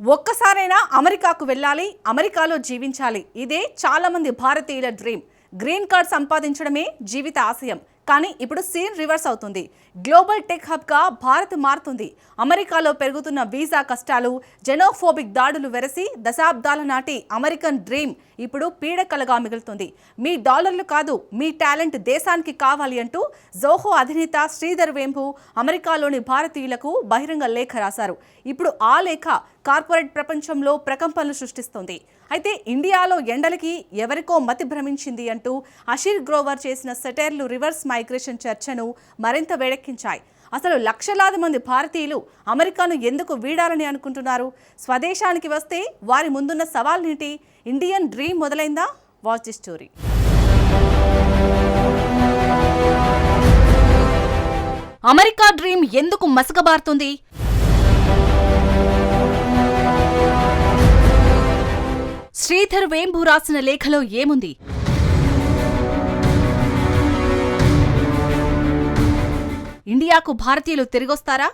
ఒక్కసారైనా అమెరికాకు వెళ్ళాలి, అమెరికాలో జీవించాలి. ఇదే చాలా మంది భారతీయుల డ్రీమ్. గ్రీన్ కార్డ్ సంపాదించడమే జీవిత ఆశయం. కానీ ఇప్పుడు సీన్ రివర్స్ అవుతుంది. గ్లోబల్ టెక్ హబ్గా భారత్ మారుతుంది. అమెరికాలో పెరుగుతున్న వీసా కష్టాలు, జెనోఫోబిక్ దాడులు వెరసి దశాబ్దాల నాటి అమెరికన్ డ్రీమ్ ఇప్పుడు పీడకలగా మిగులుతుంది. మీ డాలర్లు కాదు, మీ టాలెంట్ దేశానికి కావాలి అంటూ జోహో అధినేత శ్రీధర్ వేంపు అమెరికాలోని భారతీయులకు బహిరంగ లేఖ రాశారు. ఇప్పుడు ఆ లేఖ కార్పొరేట్ ప్రపంచంలో ప్రకంపనలు సృష్టిస్తోంది. అయితే ఇండియాలో ఎండలకి ఎవరికో మతి భ్రమించింది అంటూ అషీర్ గ్రోవర్ చేసిన సెటైర్లు రివర్స్ మైగ్రేషన్ చర్చను మరింత వేడెక్కించాయి. అసలు లక్షలాది మంది భారతీయులు అమెరికాను ఎందుకు వీడాలని అనుకుంటున్నారు? స్వదేశానికి వస్తే వారి ముందున్న సవాళ్ళేంటి? ఇండియన్ డ్రీమ్ మొదలైందా? Watch the story. America dream ఎందుకు మసకబారుతుంది? శ్రీధర్ వేంపు రాసిన లేఖలో ఏముంది? ఇండియాకు భారతీయులు తిరిగొస్తారా?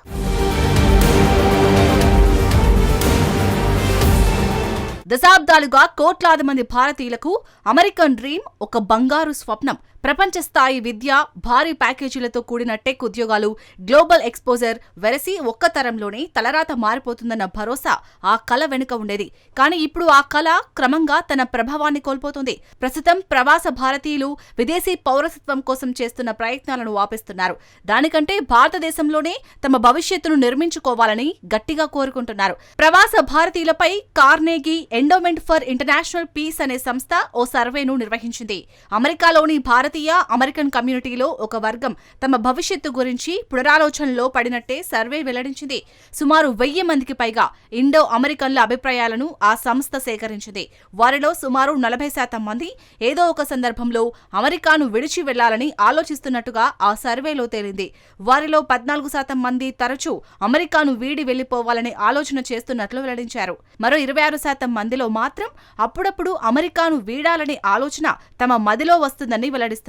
దశాబ్దాలుగా కోట్లాది మంది భారతీయులకు అమెరికన్ డ్రీమ్ ఒక బంగారు స్వప్నం. ప్రపంచ స్థాయి విద్య, భారీ ప్యాకేజీలతో కూడిన టెక్ ఉద్యోగాలు, గ్లోబల్ ఎక్స్పోజర్ వెరసి ఒక్క తరంలోనే తలరాత మారిపోతుందన్న భరోసా ఆ కల వెనుక ఉండేది. కానీ ఇప్పుడు ఆ కల క్రమంగా తన ప్రభావాన్ని కోల్పోతుంది. ప్రస్తుతం ప్రవాస భారతీయులు విదేశీ పౌరసత్వం కోసం చేస్తున్న ప్రయత్నాలను ఆపేస్తున్నారు. దానికంటే భారతదేశంలోనే తమ భవిష్యత్తును నిర్మించుకోవాలని గట్టిగా కోరుకుంటున్నారు. ప్రవాస భారతీయులపై Carnegie Endowment for International Peace అనే సంస్థ ఓ సర్వేను నిర్వహించింది. అమెరికాలోని భారతీయ అమెరికన్ కమ్యూనిటీలో ఒక వర్గం తమ భవిష్యత్తు గురించి పునరాలోచనలో పడినట్టే సర్వే వెల్లడించింది. సుమారు 1000 మందికి పైగా ఇండో అమెరికన్ల అభిప్రాయాలను ఆ సంస్థ సేకరించింది. వారిలో సుమారు 40% మంది ఏదో ఒక సందర్భంలో అమెరికాను విడిచి వెళ్లాలని ఆలోచిస్తున్నట్టుగా ఆ సర్వేలో తేలింది. వారిలో 14% మంది తరచూ అమెరికాను వీడి వెళ్లిపోవాలనే ఆలోచన చేస్తున్నట్లు వెల్లడించారు. మరో 26% మందిలో మాత్రం అప్పుడప్పుడు అమెరికాను వీడాలనే ఆలోచన తమ మదిలో వస్తుందని వెల్లడిస్తున్నారు.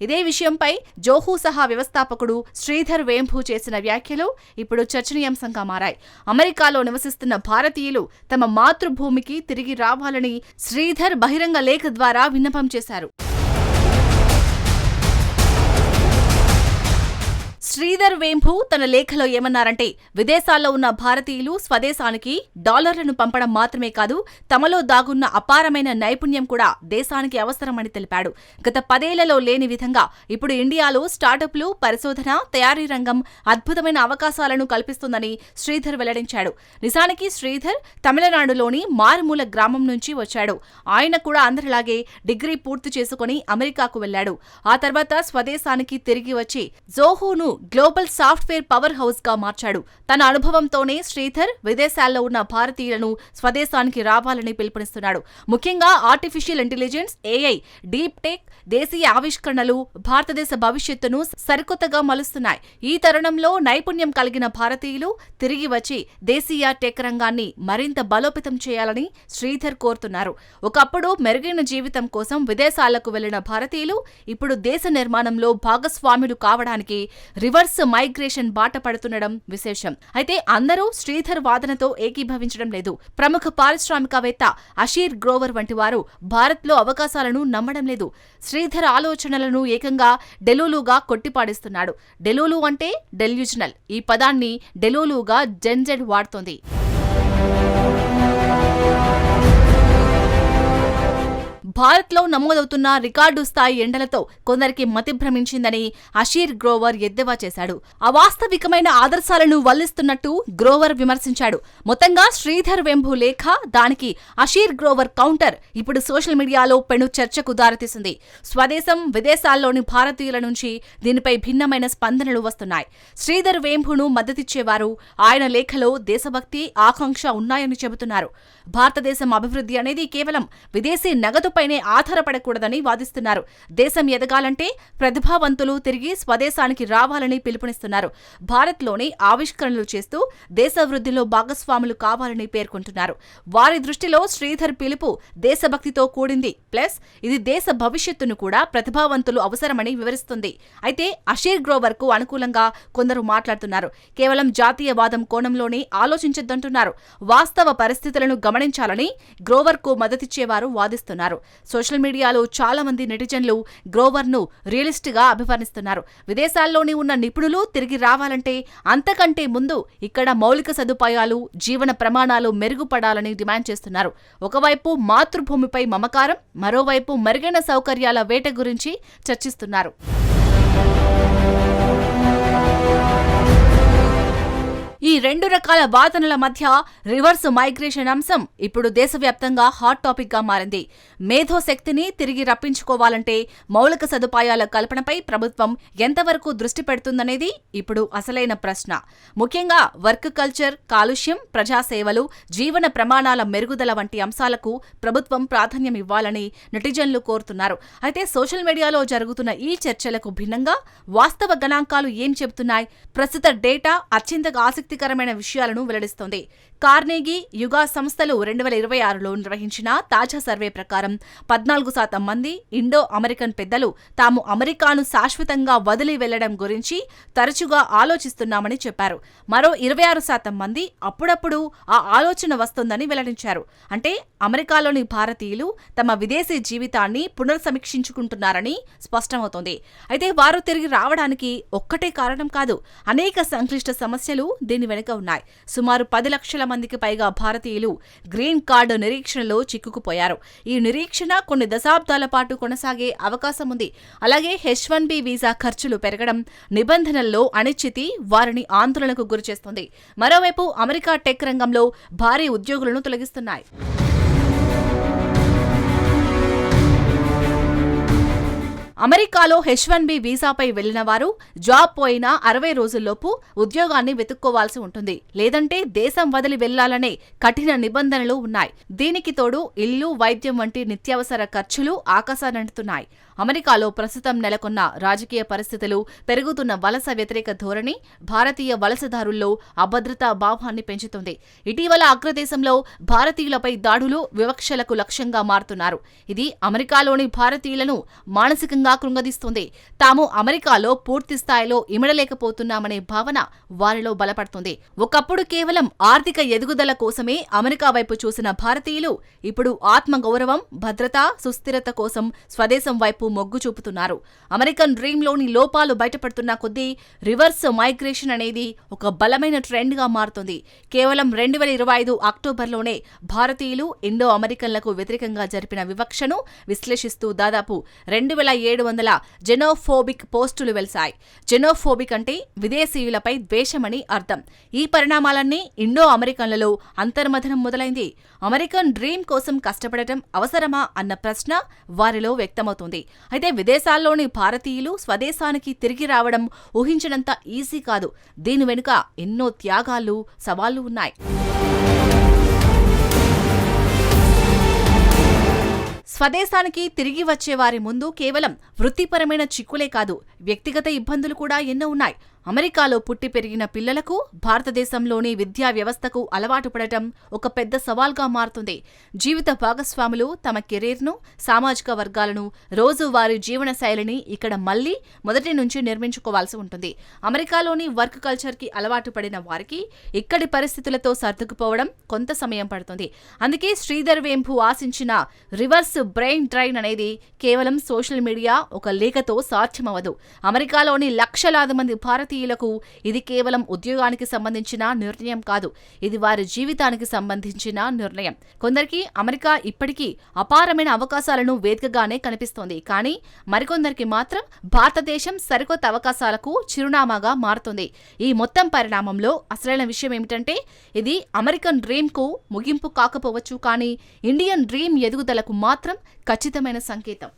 ఇదే విషయంపై జోహో సహా వ్యవస్థాపకుడు శ్రీధర్ వేంపు చేసిన వ్యాఖ్యలు ఇప్పుడు చర్చనీయాంశంగా మారాయి. అమెరికాలో నివసిస్తున్న భారతీయులు తమ మాతృభూమికి తిరిగి రావాలని శ్రీధర్ బహిరంగ లేఖ ద్వారా విన్నపం చేశారు. శ్రీధర్ వేంపు తన లేఖలో ఏమన్నారంటే, విదేశాల్లో ఉన్న భారతీయులు స్వదేశానికి డాలర్లను పంపడం మాత్రమే కాదు, తమలో దాగున్న అపారమైన నైపుణ్యం కూడా దేశానికి అవసరమని తెలిపాడు. గత 10 ఏళ్లలో లేని విధంగా ఇప్పుడు ఇండియాలో స్టార్టప్లు, పరిశోధన, తయారీ రంగం అద్భుతమైన అవకాశాలను కల్పిస్తుందని శ్రీధర్ వెల్లడించాడు. నిజానికి శ్రీధర్ తమిళనాడులోని మారుమూల గ్రామం నుంచి వచ్చాడు. ఆయన కూడా అందరిలాగే డిగ్రీ పూర్తి చేసుకుని అమెరికాకు వెళ్లాడు. ఆ తర్వాత స్వదేశానికి తిరిగి వచ్చి జోహోను గ్లోబల్ సాఫ్ట్వేర్ పవర్ హౌస్ గా మార్చాడు. తన అనుభవంతోనే శ్రీధర్ విదేశాల్లో ఉన్న భారతీయులను స్వదేశానికి రావాలని పిలుపునిస్తున్నాడు. ముఖ్యంగా artificial intelligence, AI, deep tech, దేశీయ ఆవిష్కరణలు భారతదేశ భవిష్యత్తును సరికొత్తగా మలుస్తున్నాయి. ఈ తరుణంలో నైపుణ్యం కలిగిన భారతీయులు తిరిగి వచ్చి దేశీయ టెక్ రంగాన్ని మరింత బలోపేతం చేయాలని శ్రీధర్ కోరుతున్నారు. ఒకప్పుడు మెరుగైన జీవితం కోసం విదేశాలకు వెళ్లిన భారతీయులు ఇప్పుడు దేశ నిర్మాణంలో భాగస్వాములు కావడానికి రివర్స్ మైగ్రేషన్ బాట పడుతుండడం విశేషం. అయితే అందరూ శ్రీధర్ వాదనతో ఏకీభవించడం లేదు. ప్రముఖ పారిశ్రామికవేత్త అషీర్ గ్రోవర్ వంటి వారు భారత్లో అవకాశాలను నమ్మడం లేదు. శ్రీధర్ ఆలోచనలను ఏకంగా డెలూలుగా కొట్టిపాడేస్తున్నాడు. డెలూలు అంటే డెల్యూజనల్. ఈ పదాన్ని డెలూలుగా జెన్జెడ్ వాడుతోంది. భారత్లో నమోదవుతున్న రికార్డు స్థాయి ఎండలతో కొందరికి మతి భ్రమించిందని అషీర్ గ్రోవర్ ఎద్దేవా చేశాడు. అవాస్తవికమైన ఆదర్శాలను వల్లిస్తున్నట్టు గ్రోవర్ విమర్శించాడు. మొత్తంగా శ్రీధర్ వేంపు లేఖ, దానికి అషీర్ గ్రోవర్ కౌంటర్ ఇప్పుడు సోషల్ మీడియాలో పెను చర్చకు దారితీసింది. స్వదేశం, విదేశాల్లోని భారతీయుల నుంచి దీనిపై భిన్నమైన స్పందనలు వస్తున్నాయి. శ్రీధర్ వేంపును మద్దతిచ్చేవారు ఆయన లేఖలో దేశభక్తి, ఆకాంక్ష ఉన్నాయని చెబుతున్నారు. భారతదేశం అభివృద్ధి అనేది కేవలం విదేశీ నగదుపై పైనే ఆధారపడకూడదని వాదిస్తున్నారు. దేశం ఎదగాలంటే ప్రతిభావంతులు తిరిగి స్వదేశానికి రావాలని పిలుపునిస్తున్నారు. భారత్లోని ఆవిష్కరణలు చేస్తూ దేశ వృద్ధిలో భాగస్వాములు కావాలని పేర్కొంటున్నారు. వారి దృష్టిలో శ్రీధర్ పిలుపు దేశభక్తితో కూడింది, ప్లస్ ఇది దేశ భవిష్యత్తును కూడా ప్రతిభావంతులు అవసరమని వివరిస్తుంది. అయితే అషీర్ గ్రోవర్ కు అనుకూలంగా కొందరు మాట్లాడుతున్నారు. కేవలం జాతీయవాదం కోణంలోనే ఆలోచించొద్దంటున్నారు. వాస్తవ పరిస్థితులను గమనించాలని గ్రోవర్ కు మద్దతిచ్చేవారు వాదిస్తున్నారు. సోషల్ మీడియాలో చాలా మంది నెటిజన్లు గ్రోవర్ ను రియలిస్ట్ గా అభివర్ణిస్తున్నారు. విదేశాల్లోని ఉన్న నిపుణులు తిరిగి రావాలంటే అంతకంటే ముందు ఇక్కడ మౌలిక సదుపాయాలు, జీవన ప్రమాణాలు మెరుగుపడాలని డిమాండ్ చేస్తున్నారు. ఒకవైపు మాతృభూమిపై మమకారం, మరోవైపు మెరుగైన సౌకర్యాల వేట గురించి చర్చిస్తున్నారు. ఈ రెండు రకాల వాదనల మధ్య రివర్స్ మైగ్రేషన్ అంశం ఇప్పుడు దేశవ్యాప్తంగా హాట్ టాపిక్ గా మారింది. మేధోశక్తిని తిరిగి రప్పించుకోవాలంటే మౌలిక సదుపాయాల కల్పనపై ప్రభుత్వం ఎంతవరకు దృష్టి పెడుతుందనేది ఇప్పుడు అసలైన ప్రశ్న. ముఖ్యంగా వర్క్ కల్చర్, కాలుష్యం, ప్రజాసేవలు, జీవన ప్రమాణాల మెరుగుదల వంటి అంశాలకు ప్రభుత్వం ప్రాధాన్యం ఇవ్వాలని నెటిజన్లు కోరుతున్నారు. అయితే సోషల్ మీడియాలో జరుగుతున్న ఈ చర్చలకు భిన్నంగా వాస్తవ గణాంకాలు ఏం చెబుతున్నాయి? ప్రస్తుత డేటా అత్యంత ఆసక్తికరమైన విషయాలను వెల్లడిస్తోంది. కార్నెగీ యుగా సంస్థలు 2026లో నిర్వహించిన తాజా సర్వే ప్రకారం 14% మంది ఇండో అమెరికన్ పెద్దలు తాము అమెరికాను శాశ్వతంగా వదిలి వెళ్లడం గురించి తరచుగా ఆలోచిస్తున్నామని చెప్పారు. మరో 26% మంది అప్పుడప్పుడు ఆ ఆలోచన వస్తోందని వెల్లడించారు. అంటే అమెరికాలోని భారతీయులు తమ విదేశీ జీవితాన్ని పునర్సమీక్షించుకుంటున్నారని స్పష్టమవుతోంది. అయితే వారు తిరిగి రావడానికి ఒక్కటే కారణం కాదు, అనేక సంక్లిష్ట సమస్యలు దీని వెనుక ఉన్నాయి. సుమారు 10 లక్షల మందికి పైగా భారతీయులు గ్రీన్ కార్డు నిరీక్షణలో చిక్కుకుపోయారు. ఈ నిరీక్షణ కొన్ని దశాబ్దాల పాటు కొనసాగే అవకాశం ఉంది. అలాగే H-1B వీసా ఖర్చులు పెరగడం, నిబంధనల్లో అనిశ్చితి వారిని ఆందోళనకు గురిచేస్తుంది. మరోవైపు అమెరికా టెక్ రంగంలో భారీ ఉద్యోగులను తొలగిస్తున్నాయి. అమెరికాలో H-1B వీసాపై వెళ్లిన వారు జాబ్ పోయిన 60 రోజుల్లోపు ఉద్యోగాన్ని వెతుక్కోవాల్సి ఉంటుంది. లేదంటే దేశం వదిలి వెళ్లాలనే కఠిన నిబంధనలు ఉన్నాయి. దీనికి తోడు ఇల్లు, వైద్యం వంటి నిత్యావసర ఖర్చులు ఆకాశానంటున్నాయి. అమెరికాలో ప్రస్తుతం నెలకొన్న రాజకీయ పరిస్థితులు, పెరుగుతున్న వలస వ్యతిరేక ధోరణి భారతీయ వలసదారుల్లో అభద్రతా భావాన్ని పెంచుతుంది. ఇటీవల అగ్రదేశంలో భారతీయులపై దాడులు, వివక్షలకు లక్ష్యంగా మారుతున్నారు. ఇది అమెరికాలోని భారతీయులను మానసికంగా కృంగదీస్తుంది. తాము అమెరికాలో పూర్తి స్థాయిలో ఇమడలేకపోతున్నామనే భావన వారిలో బలపడుతుంది. ఒకప్పుడు కేవలం ఆర్థిక ఎదుగుదల కోసమే అమెరికా వైపు చూసిన భారతీయులు ఇప్పుడు ఆత్మగౌరవం, భద్రత, సుస్థిరత కోసం స్వదేశం వైపు మొగ్గు చూపుతున్నారు. అమెరికన్ డ్రీమ్లోని లోపాలు బయటపడుతున్న కొద్దీ రివర్స్ మైగ్రేషన్ అనేది ఒక బలమైన ట్రెండ్ గా మారుతుంది. కేవలం 2025 అక్టోబర్లోనే భారతీయులు ఇండో అమెరికన్లకు వ్యతిరేకంగా జరిపిన వివక్షను విశ్లేషిస్తూ దాదాపు 2700 జెనోఫోబిక్ పోస్టులు వెలిశాయి. జెనోఫోబిక్ అంటే విదేశీయులపై ద్వేషమని అర్థం. ఈ పరిణామాలన్నీ ఇండో అమెరికన్లలో అంతర్మథనం మొదలైంది. అమెరికన్ డ్రీమ్ కోసం కష్టపడటం అవసరమా అన్న ప్రశ్న వారిలో వ్యక్తమవుతుంది. అయితే విదేశాల్లోని భారతీయులు స్వదేశానికి తిరిగి రావడం ఊహించినంత ఈజీ కాదు. దీని వెనుక ఎన్నో త్యాగాలు, సవాళ్లు ఉన్నాయి. స్వదేశానికి తిరిగి వచ్చే వారి ముందు కేవలం వృత్తిపరమైన చిక్కులే కాదు, వ్యక్తిగత ఇబ్బందులు కూడా ఎన్నో ఉన్నాయి. అమెరికాలో పుట్టి పెరిగిన పిల్లలకు భారతదేశంలోని విద్యా వ్యవస్థకు అలవాటు పడటం ఒక పెద్ద సవాల్గా మారుతుంది. జీవిత భాగస్వాములు తమ కెరీర్ను, సామాజిక వర్గాలను, రోజువారీ జీవన శైలిని ఇక్కడ మళ్లీ మొదటి నుంచి నిర్మించుకోవాల్సి ఉంటుంది. అమెరికాలోని వర్క్ కల్చర్కి అలవాటు పడిన వారికి ఇక్కడి పరిస్థితులతో సర్దుకుపోవడం కొంత సమయం పడుతుంది. అందుకే శ్రీధర్ వేంపు ఆశించిన రివర్స్ బ్రెయిన్ డ్రైన్ అనేది కేవలం సోషల్ మీడియా, ఒక లేఖతో సాధ్యమవదు. అమెరికాలోని లక్షలాది మంది భారతీయులకు ఇది కేవలం ఉద్యోగానికి సంబంధించిన నిర్ణయం కాదు, ఇది వారి జీవితానికి సంబంధించిన నిర్ణయం. కొందరికి అమెరికా ఇప్పటికీ అపారమైన అవకాశాలను వేదికగానే కనిపిస్తోంది. కానీ మరికొందరికి మాత్రం భారతదేశం సరికొత్త అవకాశాలకు చిరునామాగా మారుతుంది. ఈ మొత్తం పరిణామంలో అసలైన విషయం ఏమిటంటే, ఇది అమెరికన్ డ్రీమ్కు ముగింపు కాకపోవచ్చు, కానీ ఇండియన్ డ్రీమ్ ఎదుగుదలకు మాత్రం ఖచ్చితమైన సంకేతం.